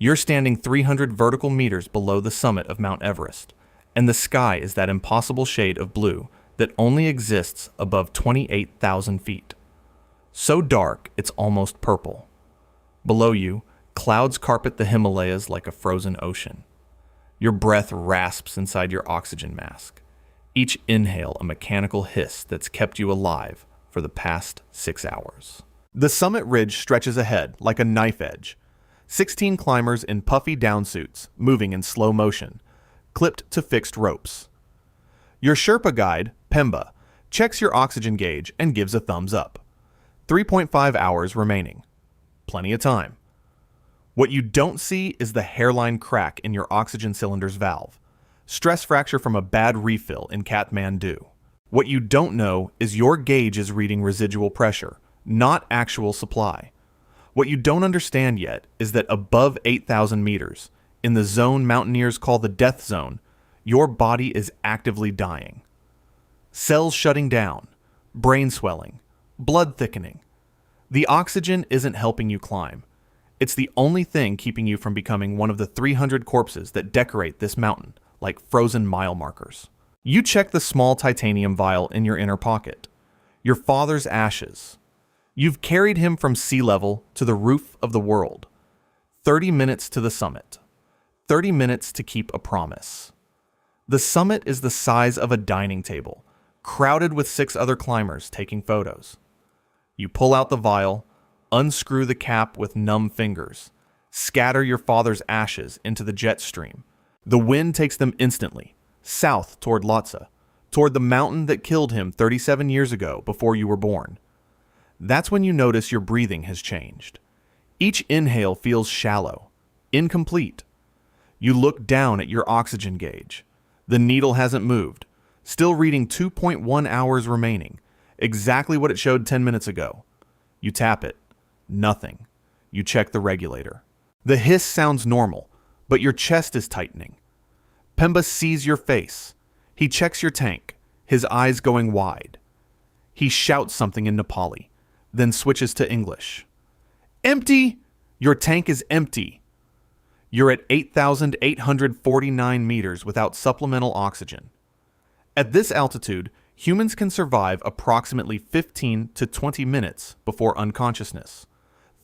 You're standing 300 vertical meters below the summit of Mount Everest, and the sky is that impossible shade of blue that only exists above 28,000 feet. So dark, it's almost purple. Below you, clouds carpet the Himalayas like a frozen ocean. Your breath rasps inside your oxygen mask, each inhale a mechanical hiss that's kept you alive for the past 6 hours. The summit ridge stretches ahead like a knife edge. 16 climbers in puffy downsuits, moving in slow motion, clipped to fixed ropes. Your Sherpa guide, Pemba, checks your oxygen gauge and gives a thumbs up. 3.5 hours remaining. Plenty of time. What you don't see is the hairline crack in your oxygen cylinder's valve. Stress fracture from a bad refill in Kathmandu. What you don't know is your gauge is reading residual pressure, not actual supply. What you don't understand yet is that above 8,000 meters, in the zone mountaineers call the death zone, your body is actively dying. Cells shutting down, brain swelling, blood thickening. The oxygen isn't helping you climb. It's the only thing keeping you from becoming one of the 300 corpses that decorate this mountain like frozen mile markers. You check the small titanium vial in your inner pocket. Your father's ashes. You've carried him from sea level to the roof of the world. 30 minutes to the summit. 30 minutes to keep a promise. The summit is the size of a dining table, crowded with 6 other climbers taking photos. You pull out the vial, unscrew the cap with numb fingers, scatter your father's ashes into the jet stream. The wind takes them instantly, south toward Lhasa, toward the mountain that killed him 37 years ago before you were born. That's when you notice your breathing has changed. Each inhale feels shallow, incomplete. You look down at your oxygen gauge. The needle hasn't moved, still reading 2.1 hours remaining, exactly what it showed 10 minutes ago. You tap it. Nothing. You check the regulator. The hiss sounds normal, but your chest is tightening. Pemba sees your face. He checks your tank, his eyes going wide. He shouts something in Nepali, then switches to English. Empty! Your tank is empty. You're at 8,849 meters without supplemental oxygen. At this altitude, humans can survive approximately 15 to 20 minutes before unconsciousness,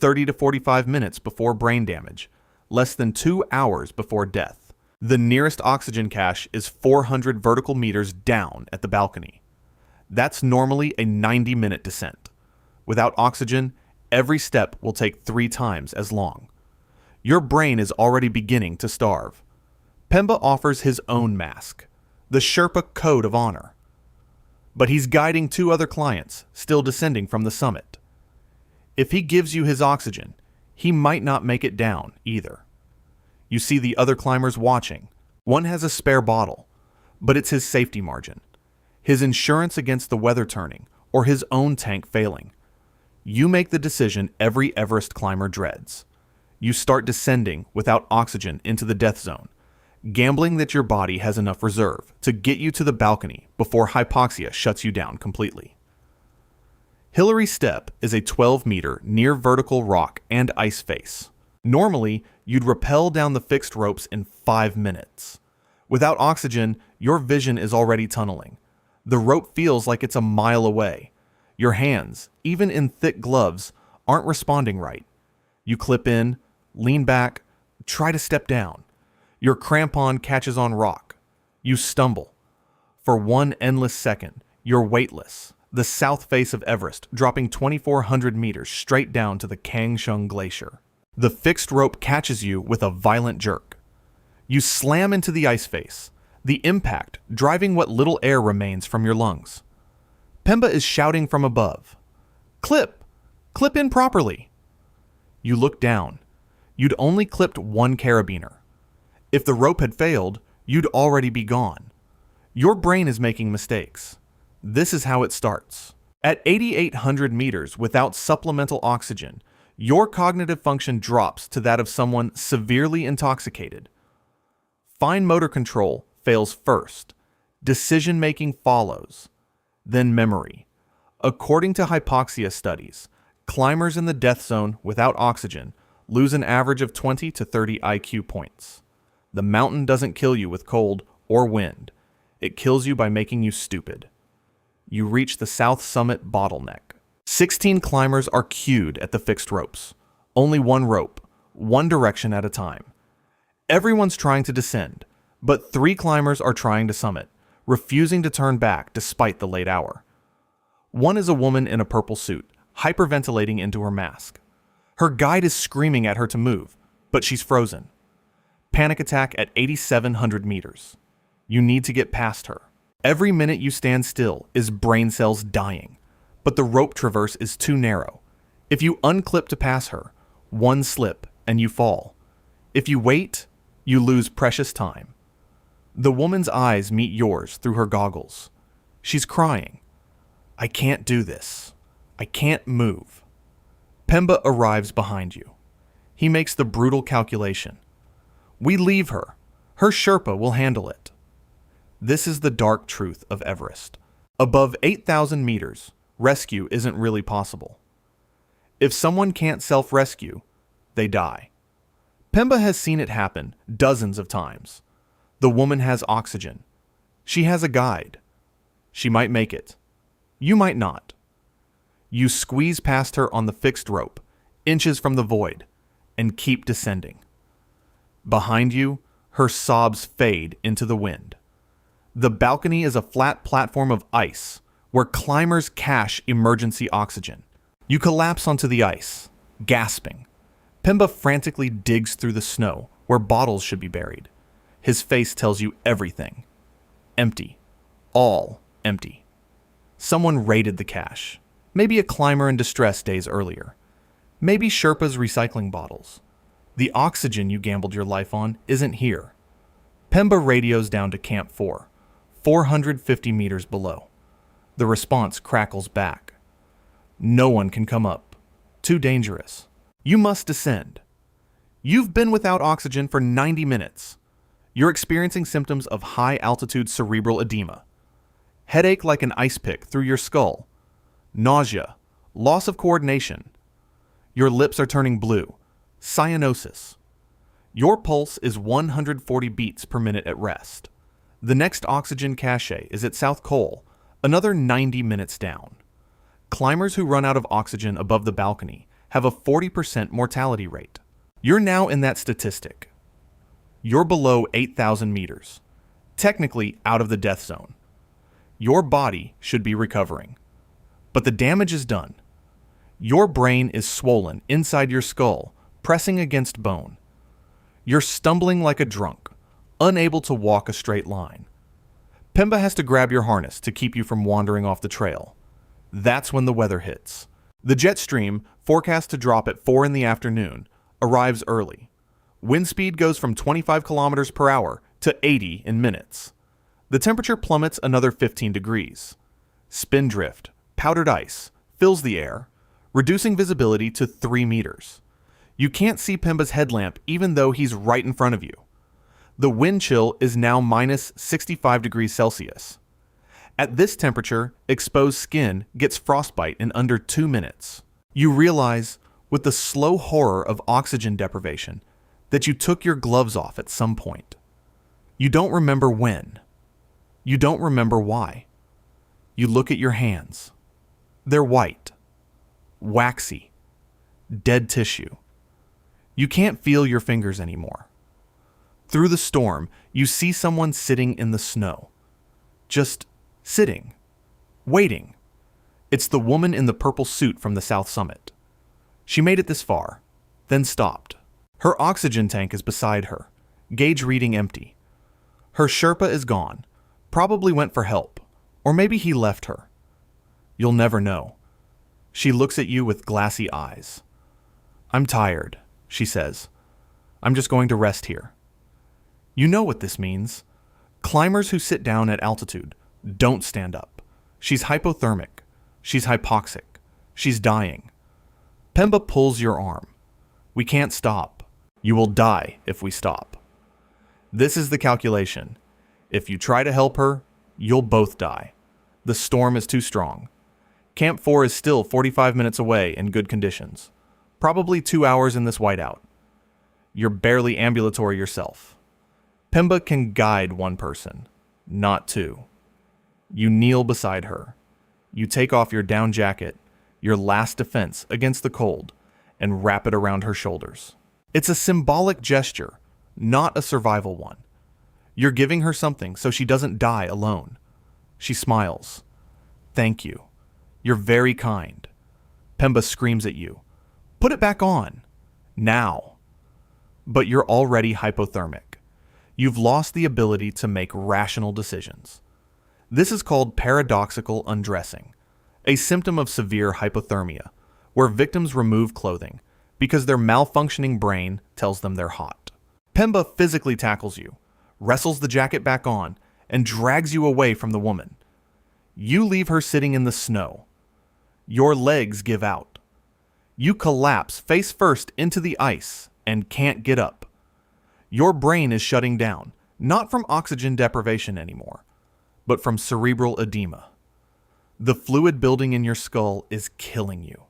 30 to 45 minutes before brain damage, less than 2 hours before death. The nearest oxygen cache is 400 vertical meters down at the balcony. That's normally a 90-minute descent. Without oxygen, every step will take 3 times as long. Your brain is already beginning to starve. Pemba offers his own mask, the Sherpa Code of Honor. But he's guiding 2 other clients, still descending from the summit. If he gives you his oxygen, he might not make it down either. You see the other climbers watching. One has a spare bottle, but it's his safety margin, his insurance against the weather turning, or his own tank failing. You make the decision every Everest climber dreads. You start descending without oxygen into the death zone, gambling that your body has enough reserve to get you to the balcony before hypoxia shuts you down completely. Hillary Step is a 12-meter near-vertical rock and ice face. Normally, you'd rappel down the fixed ropes in 5 minutes. Without oxygen, your vision is already tunneling. The rope feels like it's a mile away. Your hands, even in thick gloves, aren't responding right. You clip in, lean back, try to step down. Your crampon catches on rock. You stumble. For one endless second, you're weightless, the south face of Everest dropping 2,400 meters straight down to the Kangshung Glacier. The fixed rope catches you with a violent jerk. You slam into the ice face, the impact driving what little air remains from your lungs. Pemba is shouting from above. Clip! Clip in properly! You look down. You'd only clipped 1 carabiner. If the rope had failed, you'd already be gone. Your brain is making mistakes. This is how it starts. At 8,800 meters without supplemental oxygen, your cognitive function drops to that of someone severely intoxicated. Fine motor control fails first. Decision-making follows. Then memory. According to hypoxia studies, climbers in the death zone without oxygen lose an average of 20 to 30 IQ points. The mountain doesn't kill you with cold or wind. It kills you by making you stupid. You reach the south summit bottleneck. 16 climbers are queued at the fixed ropes. Only one rope, one direction at a time. Everyone's trying to descend, but 3 climbers are trying to summit, refusing to turn back despite the late hour. One is a woman in a purple suit, hyperventilating into her mask. Her guide is screaming at her to move, but she's frozen. Panic attack at 8,700 meters. You need to get past her. Every minute you stand still is brain cells dying, but the rope traverse is too narrow. If you unclip to pass her, one slip and you fall. If you wait, you lose precious time. The woman's eyes meet yours through her goggles. She's crying. I can't do this. I can't move. Pemba arrives behind you. He makes the brutal calculation. We leave her. Her Sherpa will handle it. This is the dark truth of Everest. Above 8,000 meters, rescue isn't really possible. If someone can't self-rescue, they die. Pemba has seen it happen dozens of times. The woman has oxygen. She has a guide. She might make it. You might not. You squeeze past her on the fixed rope, inches from the void, and keep descending. Behind you, her sobs fade into the wind. The balcony is a flat platform of ice where climbers cache emergency oxygen. You collapse onto the ice, gasping. Pemba frantically digs through the snow where bottles should be buried. His face tells you everything. Empty. All empty. Someone raided the cache. Maybe a climber in distress days earlier. Maybe Sherpa's recycling bottles. The oxygen you gambled your life on isn't here. Pemba radios down to Camp 4, 450 meters below. The response crackles back. No one can come up. Too dangerous. You must descend. You've been without oxygen for 90 minutes. You're experiencing symptoms of high-altitude cerebral edema. Headache like an ice pick through your skull. Nausea. Loss of coordination. Your lips are turning blue. Cyanosis. Your pulse is 140 beats per minute at rest. The next oxygen cache is at South Col, another 90 minutes down. Climbers who run out of oxygen above the balcony have a 40% mortality rate. You're now in that statistic. You're below 8,000 meters, technically out of the death zone. Your body should be recovering. But the damage is done. Your brain is swollen inside your skull, pressing against bone. You're stumbling like a drunk, unable to walk a straight line. Pemba has to grab your harness to keep you from wandering off the trail. That's when the weather hits. The jet stream, forecast to drop at 4 in the afternoon, arrives early. Wind speed goes from 25 kilometers per hour to 80 in minutes. The temperature plummets another 15 degrees. Spindrift, powdered ice, fills the air, reducing visibility to 3 meters. You can't see Pemba's headlamp even though he's right in front of you. The wind chill is now minus 65 degrees Celsius. At this temperature, exposed skin gets frostbite in under 2 minutes. You realize, with the slow horror of oxygen deprivation, that you took your gloves off at some point. You don't remember when. You don't remember why. You look at your hands. They're white, waxy, dead tissue. You can't feel your fingers anymore. Through the storm, you see someone sitting in the snow. Just sitting, waiting. It's the woman in the purple suit from the south summit. She made it this far, then stopped. Her oxygen tank is beside her, gauge reading empty. Her Sherpa is gone, probably went for help, or maybe he left her. You'll never know. She looks at you with glassy eyes. I'm tired, she says. I'm just going to rest here. You know what this means. Climbers who sit down at altitude don't stand up. She's hypothermic. She's hypoxic. She's dying. Pemba pulls your arm. We can't stop. You will die if we stop. This is the calculation. If you try to help her, you'll both die. The storm is too strong. Camp 4 is still 45 minutes away in good conditions. Probably 2 hours in this whiteout. You're barely ambulatory yourself. Pemba can guide one person, not two. You kneel beside her. You take off your down jacket, your last defense against the cold, and wrap it around her shoulders. It's a symbolic gesture, not a survival one. You're giving her something so she doesn't die alone. She smiles. Thank you. You're very kind. Pemba screams at you. Put it back on. Now. But you're already hypothermic. You've lost the ability to make rational decisions. This is called paradoxical undressing, a symptom of severe hypothermia, where victims remove clothing because their malfunctioning brain tells them they're hot. Pemba physically tackles you, wrestles the jacket back on, and drags you away from the woman. You leave her sitting in the snow. Your legs give out. You collapse face first into the ice and can't get up. Your brain is shutting down, not from oxygen deprivation anymore, but from cerebral edema. The fluid building in your skull is killing you.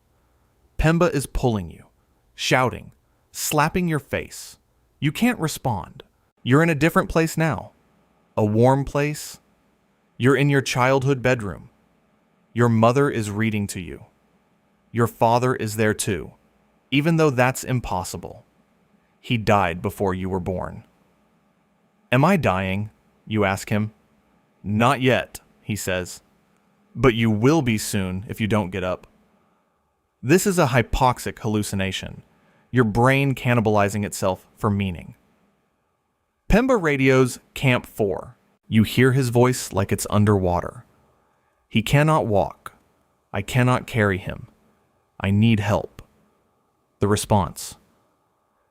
Pemba is pulling you, shouting, slapping your face. You can't respond. You're in a different place now. A warm place. You're in your childhood bedroom. Your mother is reading to you. Your father is there too, even though that's impossible. He died before you were born. Am I dying? You ask him. Not yet, he says. But you will be soon if you don't get up. This is a hypoxic hallucination, your brain cannibalizing itself for meaning. Pemba radios Camp 4. You hear his voice like it's underwater. He cannot walk. I cannot carry him. I need help. The response.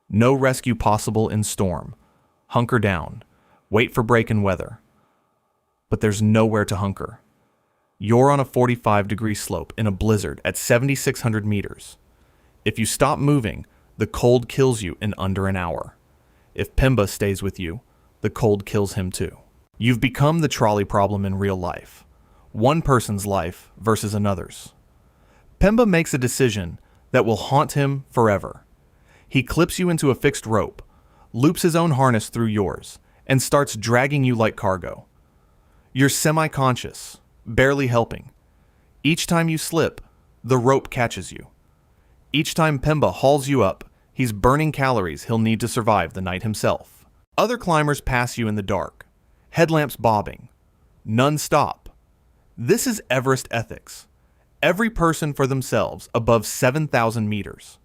No rescue possible in storm. Hunker down. Wait for break in weather. But there's nowhere to hunker. You're on a 45-degree slope in a blizzard at 7,600 meters. If you stop moving, the cold kills you in under an hour. If Pemba stays with you, the cold kills him too. You've become the trolley problem in real life. One person's life versus another's. Pemba makes a decision that will haunt him forever. He clips you into a fixed rope, loops his own harness through yours, and starts dragging you like cargo. You're semi-conscious, barely helping. Each time you slip, the rope catches you. Each time Pemba hauls you up, he's burning calories he'll need to survive the night himself. Other climbers pass you in the dark, headlamps bobbing. None stop. This is Everest ethics. Every person for themselves above 7,000 meters.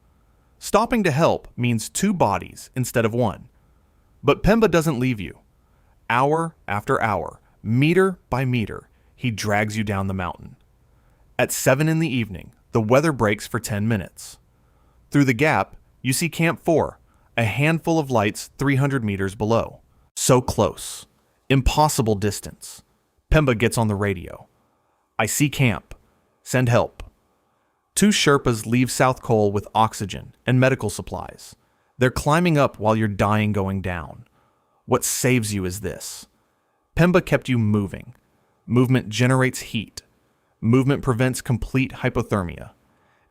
Stopping to help means two bodies instead of one. But Pemba doesn't leave you. Hour after hour, meter by meter, he drags you down the mountain. At 7 in the evening, the weather breaks for 10 minutes. Through the gap, you see Camp 4, a handful of lights 300 meters below. So close. Impossible distance. Pemba gets on the radio. I see camp. Send help. 2 Sherpas leave South Col with oxygen and medical supplies. They're climbing up while you're dying going down. What saves you is this. Pemba kept you moving. Movement generates heat. Movement prevents complete hypothermia.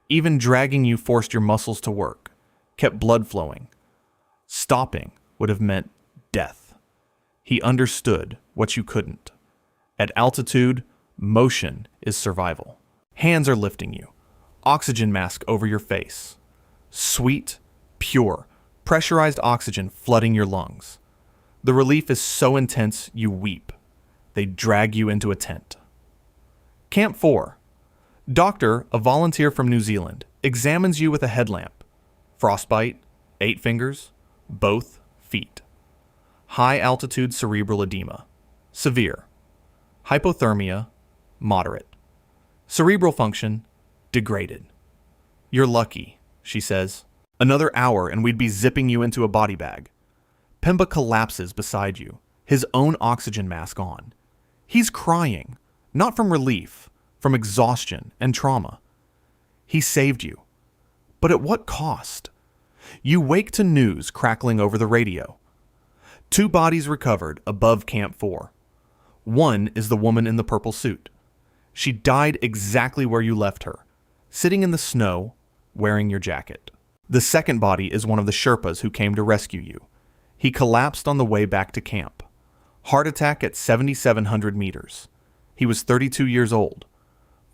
Even dragging you forced your muscles to work, kept blood flowing. Stopping would have meant death. He understood what you couldn't. At altitude, motion is survival. Hands are lifting you. Oxygen mask over your face. Sweet, pure, pressurized oxygen flooding your lungs. The relief is so intense you weep. They drag you into a tent. Camp 4. Doctor, a volunteer from New Zealand, examines you with a headlamp. Frostbite, 8 fingers, both feet. High altitude cerebral edema. Severe. Hypothermia, moderate. Cerebral function, degraded. You're lucky, she says. Another hour and we'd be zipping you into a body bag. Pemba collapses beside you, his own oxygen mask on. He's crying, not from relief, from exhaustion and trauma. He saved you. But at what cost? You wake to news crackling over the radio. 2 bodies recovered above Camp 4. One is the woman in the purple suit. She died exactly where you left her, sitting in the snow, wearing your jacket. The second body is one of the Sherpas who came to rescue you. He collapsed on the way back to camp. Heart attack at 7,700 meters. He was 32 years old.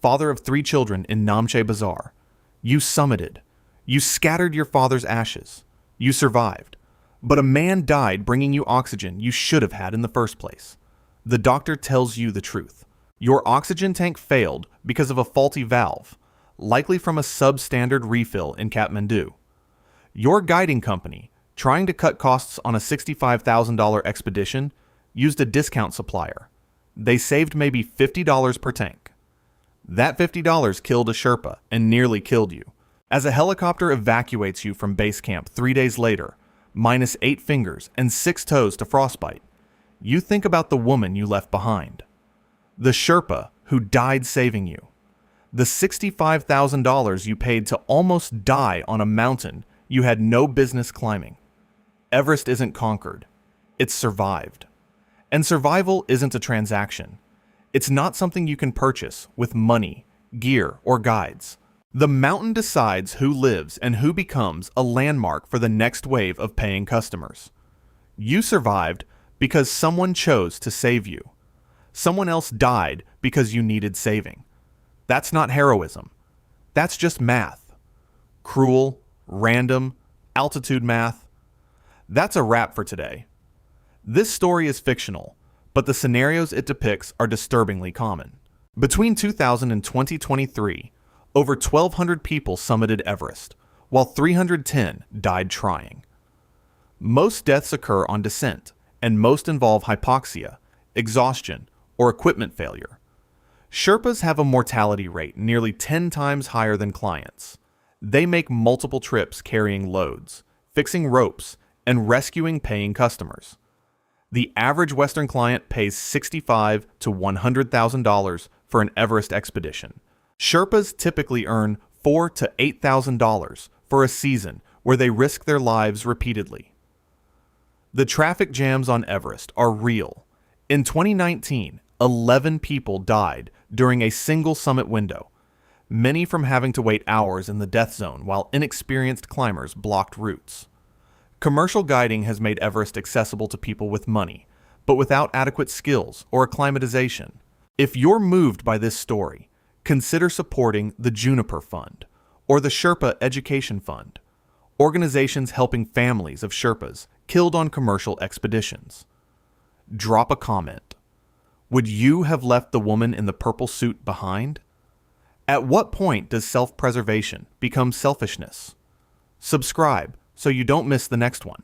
Father of 3 children in Namche Bazaar. You summited. You scattered your father's ashes. You survived. But a man died bringing you oxygen you should have had in the first place. The doctor tells you the truth. Your oxygen tank failed because of a faulty valve, likely from a substandard refill in Kathmandu. Your guiding company, trying to cut costs on a $65,000 expedition, used a discount supplier. They saved maybe $50 per tank. That $50 killed a Sherpa and nearly killed you. As a helicopter evacuates you from base camp 3 days later, minus 8 fingers and 6 toes to frostbite, you think about the woman you left behind. The Sherpa who died saving you. The $65,000 you paid to almost die on a mountain you had no business climbing. Everest isn't conquered. It's survived. And survival isn't a transaction. It's not something you can purchase with money, gear, or guides. The mountain decides who lives and who becomes a landmark for the next wave of paying customers. You survived because someone chose to save you. Someone else died because you needed saving. That's not heroism. That's just math. Cruel, random, altitude math. That's a wrap for today. This story is fictional, but the scenarios it depicts are disturbingly common. Between 2000 and 2023, over 1,200 people summited Everest, while 310 died trying. Most deaths occur on descent, and most involve hypoxia, exhaustion, or equipment failure. Sherpas have a mortality rate nearly 10 times higher than clients. They make multiple trips carrying loads, fixing ropes, and rescuing paying customers. The average Western client pays $65,000 to $100,000 for an Everest expedition. Sherpas typically earn $4,000 to $8,000 for a season where they risk their lives repeatedly. The traffic jams on Everest are real. In 2019, 11 people died during a single summit window, many from having to wait hours in the death zone while inexperienced climbers blocked routes. Commercial guiding has made Everest accessible to people with money, but without adequate skills or acclimatization. If you're moved by this story, consider supporting the Juniper Fund or the Sherpa Education Fund, organizations helping families of Sherpas killed on commercial expeditions. Drop a comment. Would you have left the woman in the purple suit behind? At what point does self-preservation become selfishness? Subscribe so you don't miss the next one.